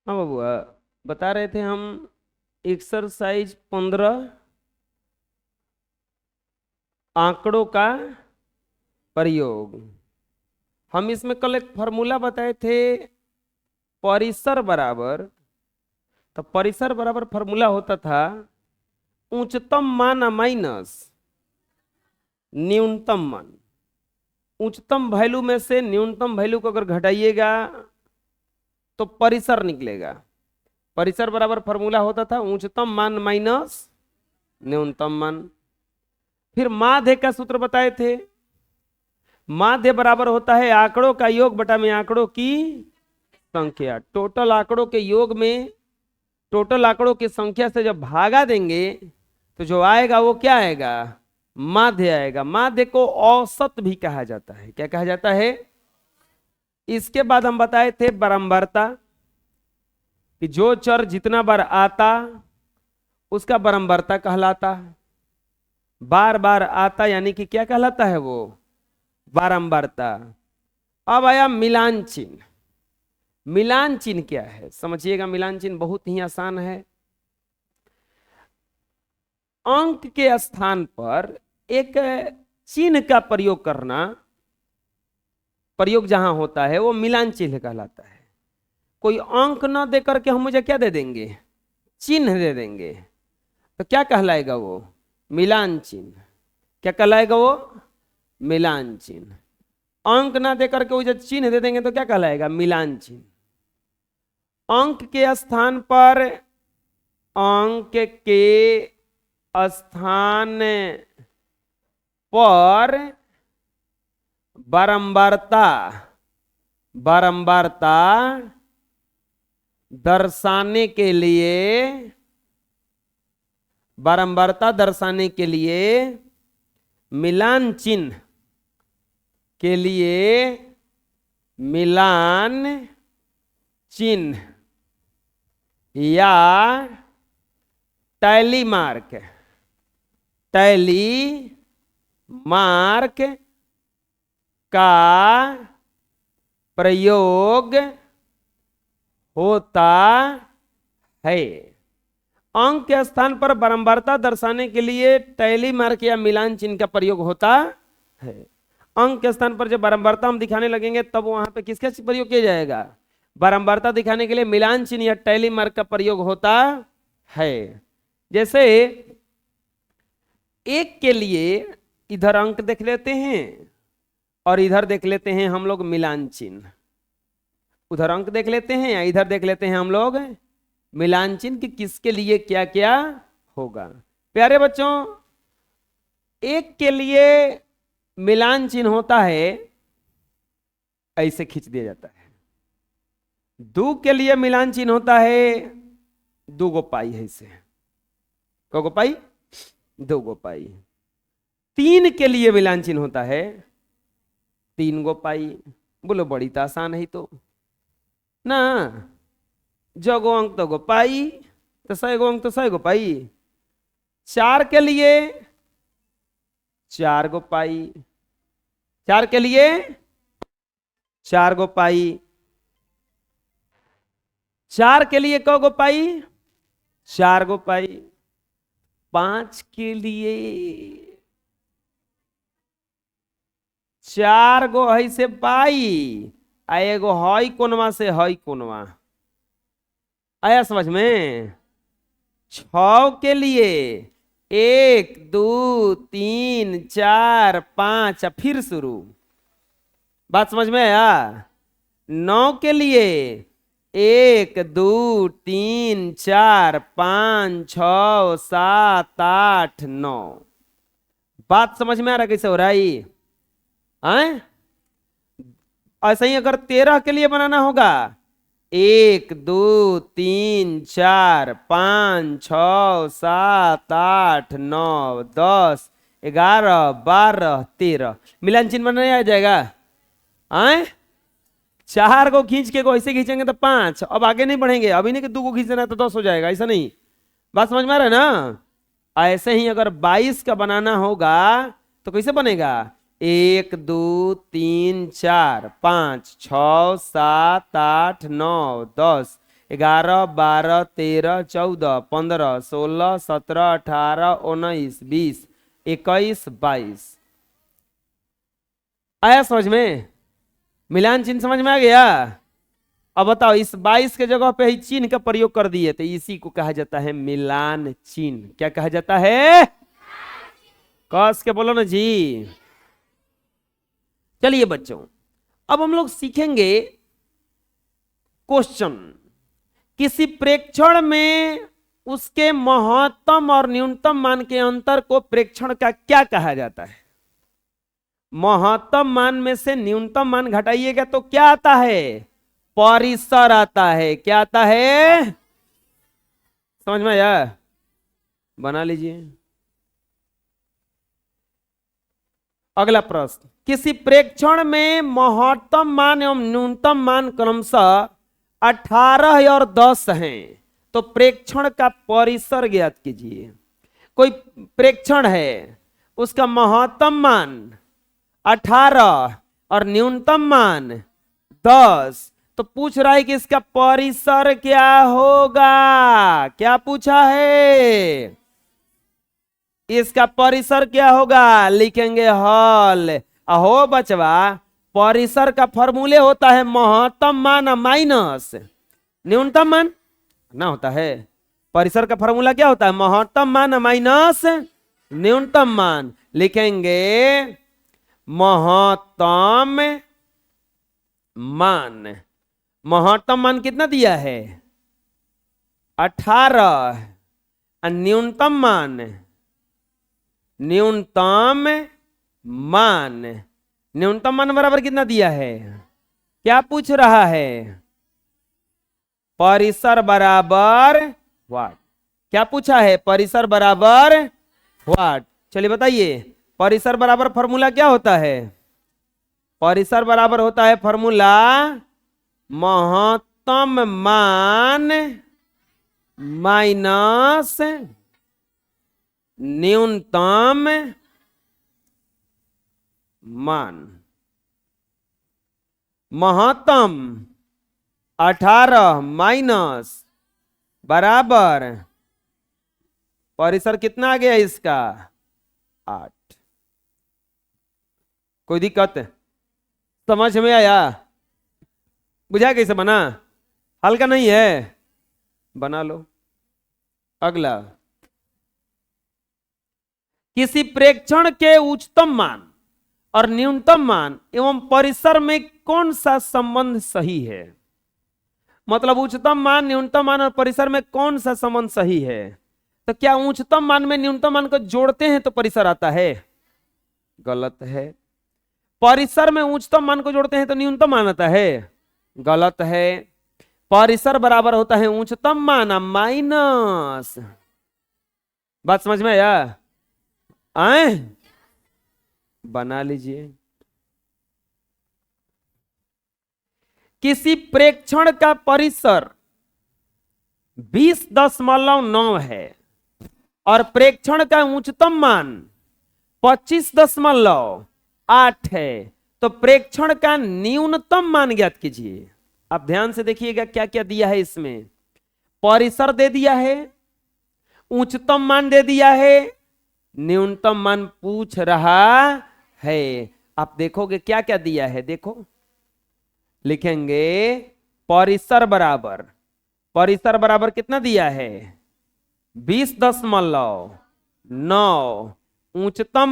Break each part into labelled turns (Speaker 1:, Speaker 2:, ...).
Speaker 1: हाँ बबुआ, बता रहे थे हम एक्सरसाइज 15 आंकड़ों का प्रयोग। हम इसमें कल एक फॉर्मूला बताए थे, परिसर बराबर। तो परिसर बराबर फॉर्मूला होता था उच्चतम मान माइनस न्यूनतम मान। उच्चतम वैल्यू में से न्यूनतम वैल्यू को अगर घटाइएगा तो परिसर निकलेगा। परिसर बराबर फॉर्मूला होता था उच्चतम मान माइनस न्यूनतम मान। फिर माध्य का सूत्र बताए थे। माध्य बराबर होता है आंकड़ों का योग बटा में आंकड़ों की संख्या। टोटल आंकड़ों के योग में टोटल आंकड़ों की संख्या से जब भागा देंगे तो जो आएगा वो क्या आएगा? माध्य आएगा। माध्य को औसत भी कहा जाता है। क्या कहा जाता है? इसके बाद हम बताए थे बारंबारता, कि जो चर जितना बार आता उसका बारंबारता कहलाता। बार बार आता यानी कि क्या कहलाता है वो? बारंबारता। अब आया मिलान चिन्ह। मिलान चिन्ह क्या है समझिएगा। मिलान चिन्ह बहुत ही आसान है। अंक के स्थान पर एक चिन्ह का प्रयोग करना, प्रयोग जहां होता है वो मिलान चिन्ह कहलाता है। कोई अंक न दे करके हम मुझे क्या दे देंगे? चिन्ह दे देंगे, तो क्या कहलाएगा वो? मिलान चिन्ह। क्या कहलाएगा वो? मिलान चिन्ह। अंक ना दे करके वो जब चिन्ह दे देंगे तो क्या कहलाएगा? मिलान चिन्ह। अंक के स्थान पर अंक के स्थान पर बारंबारता बारंबारता दर्शाने के लिए, बारंबारता दर्शाने के लिए मिलान चिन्ह के लिए मिलान चिन्ह या टैली मार्क, टैली मार्क का प्रयोग होता है। अंक के स्थान पर बारंबारता दर्शाने के लिए टैली मार्क या मिलान चिन्ह का प्रयोग होता है। अंक के स्थान पर जब बारंबारता हम दिखाने लगेंगे तब वहां पे किसका प्रयोग किया जाएगा? बारंबारता दिखाने के लिए मिलान चिन्ह या टैली मार्क का प्रयोग होता है। जैसे एक के लिए इधर अंक देख लेते हैं और इधर देख लेते हैं हम लोग मिलान चिन्ह। उधर अंक देख लेते हैं या इधर देख लेते हैं हम लोग मिलान चिन्ह कि किसके लिए क्या क्या होगा। प्यारे बच्चों, एक के लिए मिलान चिन्ह होता है, ऐसे खींच दिया जाता है। दो के लिए मिलान चिन्ह होता है, दो गो पाई है इसे। को गो पाई? दो गो पाई। तीन के लिए मिलान चिन्ह होता है, तीन गो पाई। बोलो बड़ी तो आसान है तो ना। जो गो अंक तो गो पाई, तो सौ गो अंक तो सौ गो पाई। चार के लिए चार गो पाई, चार के लिए चार गो पाई। चार के लिए कौ गो पाई? चार गो पाई। पांच के लिए चार गो है से पाई, आ एगो हई कोनवा से हई कोनवा। आया समझ में? छ के लिए एक दो तीन चार पांच, फिर शुरू। बात समझ में आया? नौ के लिए एक दो तीन चार पांच छ सात आठ नौ। बात समझ में आ रहा कैसे हो रहा है? ऐसे ही अगर 13 के लिए बनाना होगा, एक दो तीन चार पांच छ सात आठ नौ 10 11 12 13, मिलान चिन्ह बनाया आ जाएगा। आए चार को खींच के को ऐसे खींचेंगे तो पांच, अब आगे नहीं बढ़ेंगे। अभी नहीं कि दो को खींचना है तो 10 हो जाएगा, ऐसा नहीं। बात समझ में आ रहा है ना? ऐसे ही अगर 22 का बनाना होगा तो कैसे बनेगा? एक दो तीन चार पांच छ सात आठ नौ 10 11, 12, 13, 14, 15, 16, 17, 18, 19, 20, 21, 22। आया समझ में? मिलान चिन्ह समझ में आ गया? अब बताओ, इस 22 के जगह पे ही चिन्ह का प्रयोग कर दिए, तो इसी को कहा जाता है मिलान चिन्ह। क्या कहा जाता है? कस के बोलो ना जी। चलिए बच्चों, अब हम लोग सीखेंगे क्वेश्चन। किसी प्रेक्षण में उसके महत्तम और न्यूनतम मान के अंतर को प्रेक्षण का क्या कहा जाता है? महत्तम मान में से न्यूनतम मान घटाइएगा तो क्या आता है? परिसर आता है। क्या आता है? समझ में आया? बना लीजिए। अगला प्रश्न, किसी प्रेक्षण में महत्तम मान एवं न्यूनतम मान क्रमशः 18 और 10 हैं, तो प्रेक्षण का परिसर ज्ञात कीजिए। कोई प्रेक्षण है, उसका महत्तम मान 18 और न्यूनतम मान 10, तो पूछ रहा है कि इसका परिसर क्या होगा? क्या पूछा है? इसका परिसर क्या होगा? लिखेंगे हॉल। अहो बचवा, परिसर का फॉर्मूले होता है महत्तम मान माइनस न्यूनतम मान ना होता है। परिसर का फॉर्मूला क्या होता है? महत्तम मान माइनस न्यूनतम मान। लिखेंगे महत्तम मान। महत्तम मान कितना दिया है? 18। और न्यूनतम मान, न्यूनतम मान बराबर कितना दिया है? क्या पूछ रहा है? परिसर बराबर व्हाट? क्या पूछा है? परिसर बराबर व्हाट? चलिए बताइए, परिसर बराबर फॉर्मूला क्या होता है? परिसर बराबर होता है फॉर्मूला महत्तम मान माइनस न्यूनतम मान। महत्तम 18 माइनस बराबर परिसर कितना आ गया इसका? 8। कोई दिक्कत? समझ में आया? बुझा कैसे बना? हल्का नहीं है? बना लो। अगला, किसी प्रेक्षण के उच्चतम मान और न्यूनतम मान एवं परिसर में कौन सा संबंध सही है? मतलब उच्चतम मान, न्यूनतम मान और परिसर में कौन सा संबंध सही है? तो क्या उच्चतम मान में न्यूनतम मान को जोड़ते हैं तो परिसर आता है? गलत है। परिसर में उच्चतम मान को जोड़ते हैं तो न्यूनतम मान आता है? गलत है। परिसर बराबर होता है उच्चतम मान माइनस। बात समझ में आया? आए? बना लीजिए। किसी प्रेक्षण का परिसर 20.9 है और प्रेक्षण का उच्चतम मान 25.8 है, तो प्रेक्षण का न्यूनतम मान ज्ञात कीजिए। आप ध्यान से देखिएगा क्या क्या दिया है इसमें। परिसर दे दिया है, उच्चतम मान दे दिया है, न्यूनतम मान पूछ रहा है। आप देखोगे क्या क्या दिया है, देखो। लिखेंगे परिसर बराबर कितना दिया है? 20.9। उच्चतम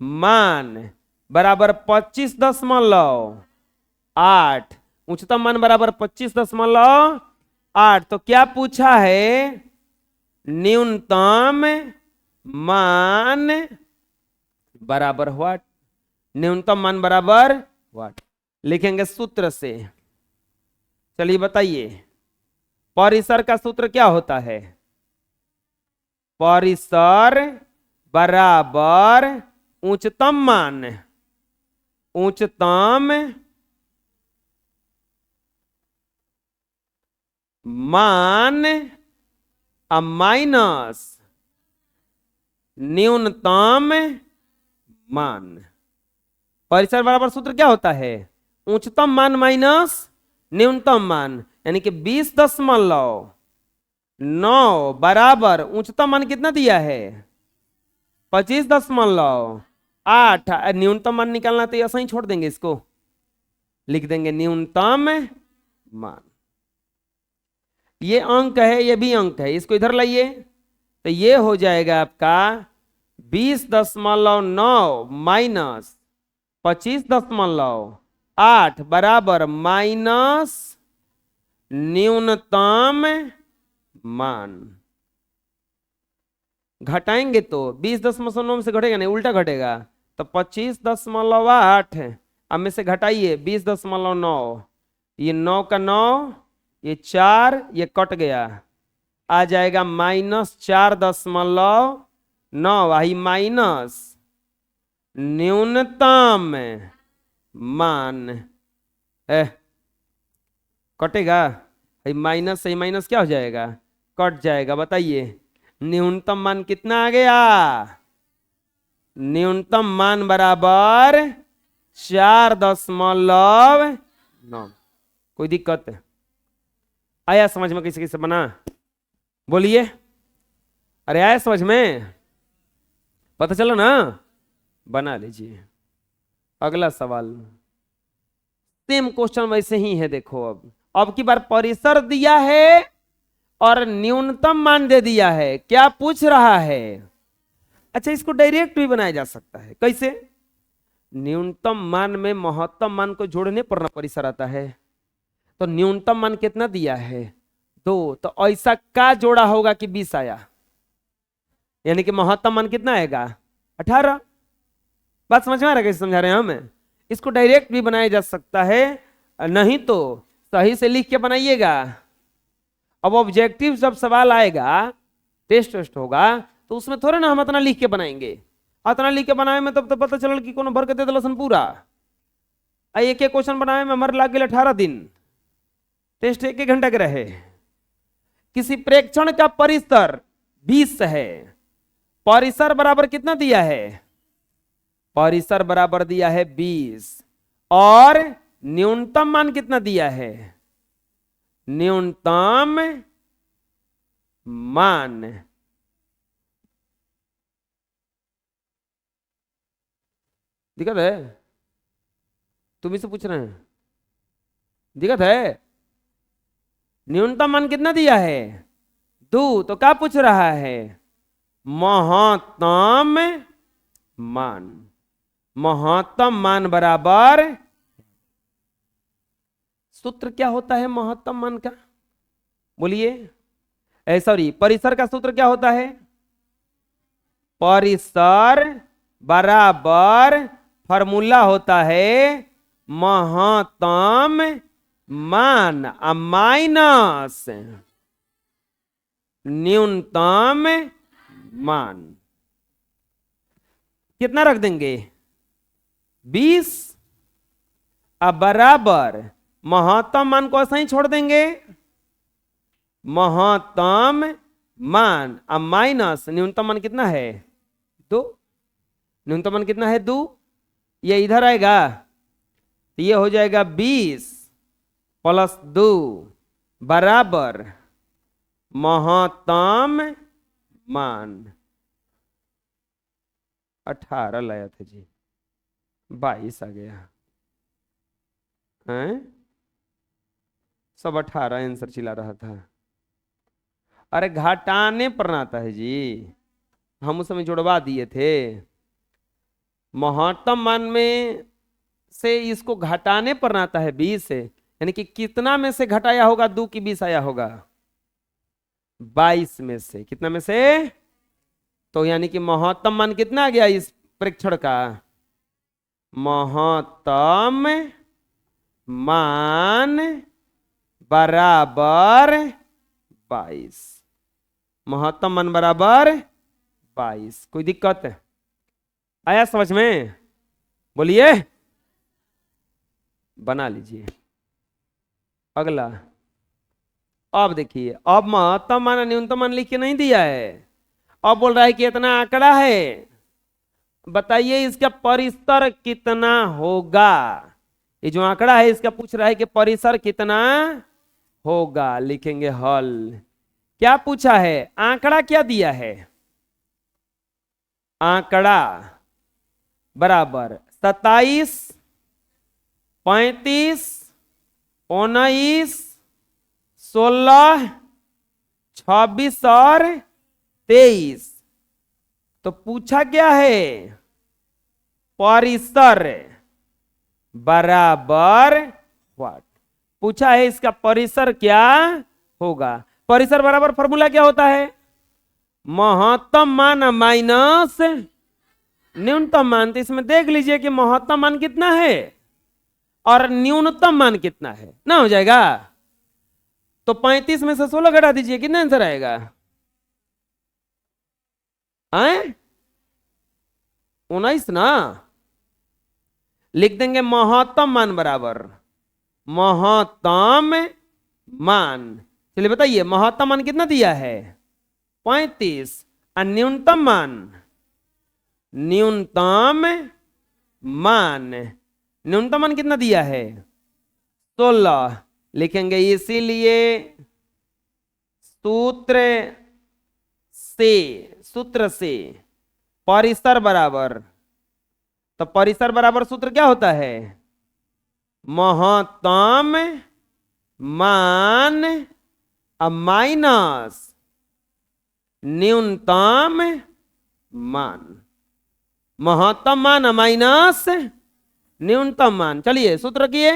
Speaker 1: मान बराबर 25.8। उच्चतम मान बराबर 25.8। तो क्या पूछा है? न्यूनतम मान बराबर व्हाट? न्यूनतम मान बराबर व्हाट? लिखेंगे सूत्र से। चलिए बताइए, परिसर का सूत्र क्या होता है? परिसर बराबर उच्चतम मान माइनस न्यूनतम मान। परिसर बराबर सूत्र क्या होता है? उच्चतम मान माइनस न्यूनतम मान, यानी कि 20.9 बराबर उच्चतम मान कितना दिया है 25.8। न्यूनतम मान निकालना तो ऐसा ही छोड़ देंगे, इसको लिख देंगे न्यूनतम मान। ये अंक है, ये भी अंक है, इसको इधर लाइए तो ये हो जाएगा आपका 20.9 माइनस 25.8 बराबर माइनस न्यूनतम मान। घटाएंगे तो 20.9 से घटेगा नहीं, उल्टा घटेगा, तो 25.8 अब में से घटाइए 20.9, ये 9 का 9, ये 4, ये कट गया, आ जाएगा -4.9 आई माइनस न्यूनतम मान। कटेगा, माइनस से माइनस क्या हो जाएगा, कट जाएगा। बताइए न्यूनतम मान कितना आ गया, न्यूनतम मान बराबर 4.9। कोई दिक्कत आया समझ में, कैसे कैसे बना बोलिए, अरे आया समझ में, पता चलो ना, बना लीजिए। अगला सवाल सेम क्वेश्चन वैसे ही है, देखो अब की बार परिसर दिया है और न्यूनतम मान दे दिया है, क्या पूछ रहा है। अच्छा, इसको डायरेक्ट भी बनाया जा सकता है, कैसे, न्यूनतम मान में महत्तम मान को जोड़ने पर ना परिसर आता है, तो न्यूनतम मान कितना दिया है 2, तो ऐसा का जोड़ा होगा कि 20 आया, यानी कि महत्तम मान कितना आएगा 18। बात समझ में आ रहा है कैसे समझा रहे हैं हम। इसको डायरेक्ट भी बनाया जा सकता है, नहीं तो सही से लिख के बनाइएगा। अब ऑब्जेक्टिव जब सवाल आएगा, टेस्ट होगा, तो उसमें थोड़े ना हम इतना लिख के बनाएंगे, इतना लिख के बनाए में तब तो पता चल कि कोनो भर के दे दलसन पूरा। एक क्वेश्चन बनाए में हमारे लाग गए 18 दिन, टेस्ट 1 घंटा के रहे। किसी प्रेक्षण का परिसर 20 है, परिसर बराबर कितना दिया है, परिसर बराबर दिया है 20, और न्यूनतम मान कितना दिया है, न्यूनतम मान दिक्कत है, तुम से पूछ रहे हैं, दिक्कत है। न्यूनतम मान कितना दिया है 2, तो क्या पूछ रहा है, महत्तम मान। महत्तम मान बराबर, सूत्र क्या होता है महत्तम मान का, बोलिए। सॉरी, परिसर का सूत्र क्या होता है, परिसर बराबर फॉर्मूला होता है महत्तम मान माइनस न्यूनतम मान। कितना रख देंगे 20, अब बराबर महत्तम मान को ऐसा ही छोड़ देंगे, महत्तम मान अब माइनस न्यूनतम मान कितना है 2, न्यूनतम मान कितना है 2, ये इधर आएगा तो ये हो जाएगा 20 प्लस 2 बराबर महत्तम मान। 18 लाया था जी, 22 आ गया हैं? सब 18 आंसर चिल्ला रहा था। अरे घटाने पर ना आता है जी, हम उस समय जुड़वा दिए थे। महत्तम मान में से इसको घटाने पर ना आता है 20 से, यानी कि कितना में से घटाया होगा 2 की 20 आया होगा 22 में से, कितना में से, तो यानी कि महत्तम मान कितना आ गया इस प्रेक्षण का, महत्तम मान बराबर 22, महत्तम मान बराबर 22। कोई दिक्कत है, आया समझ में, बोलिए, बना लीजिए। अगला, अब देखिए, अब महत्तम मान न्यूनतम मान लिख के नहीं दिया है, अब बोल रहा है कि इतना आंकड़ा है, बताइए इसका परिसर कितना होगा, ये जो आंकड़ा है इसका पूछ रहा है कि परिसर कितना होगा, लिखेंगे हल। क्या पूछा है, आंकड़ा क्या दिया है, आंकड़ा बराबर 27, 35, 19, 16, 26 और 23। तो पूछा क्या है, परिसर बराबर व्हाट, पूछा है इसका परिसर क्या होगा। परिसर बराबर फॉर्मूला क्या होता है, महत्तम मान माइनस न्यूनतम मान। तो इसमें देख लीजिए कि महत्तम मान कितना है और न्यूनतम मान कितना है, ना हो जाएगा। तो 35 में से 16 घटा दीजिए, कितना आंसर आएगा, 19 ना। लिख देंगे महत्तम मान बराबर महत्तम मान। चलिए बताइए महत्तम मान कितना दिया है 35, और न्यूनतम मान, न्यूनतम मान, न्यूनतम मान कितना दिया है 16। लिखेंगे इसीलिए सूत्र से परिसर बराबर, तो परिसर बराबर सूत्र क्या होता है, महत्तम मान माइनस न्यूनतम मान, महत्तम मान माइनस न्यूनतम मान। चलिए सूत्र किए,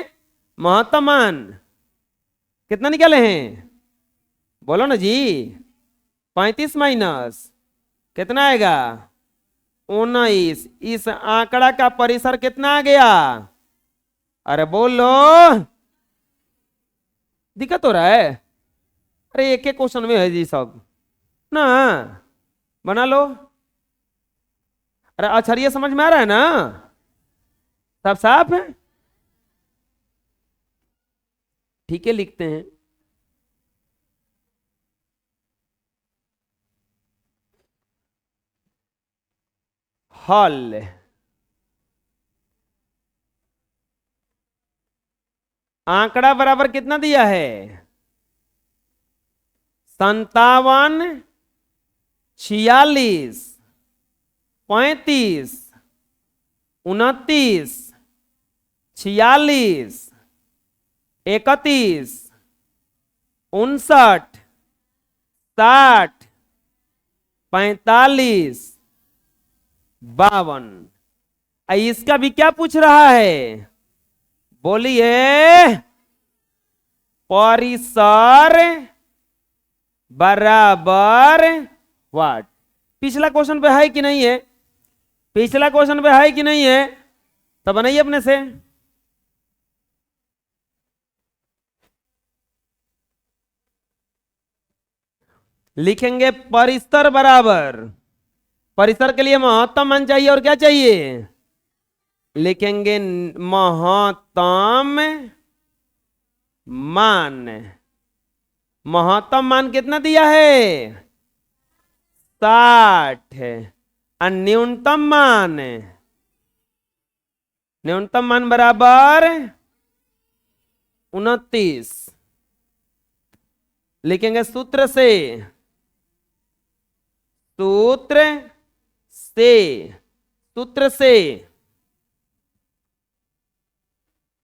Speaker 1: महत्तम मान कितना निकाले हैं, बोलो ना जी, 35 माइनस कितना आएगा 19। इस आंकड़ा का परिसर कितना आ गया, अरे बोलो, दिक्कत हो रहा है, अरे एक एक क्वेश्चन में है जी सब ना, बना लो। अरे अच्छा ये समझ में आ रहा है ना, सब साफ है, ठीक है लिखते हैं। हल, आंकड़ा बराबर कितना दिया है 57, 46, 35, 29, 46, 31, 59, 60, 45, 52। इसका भी क्या पूछ रहा है, बोलिए, परिसर बराबर व्हाट। पिछला क्वेश्चन पे है कि नहीं है, पिछला क्वेश्चन पे है कि नहीं है, तो बनाइए अपने से। लिखेंगे परिसर बराबर, परिसर के लिए महत्तम मान चाहिए और क्या चाहिए, लिखेंगे महत्तम मान। महत्तम मान कितना दिया है 60, और न्यूनतम मान, न्यूनतम मान बराबर 29। लिखेंगे सूत्र से, सूत्र से, सूत्र से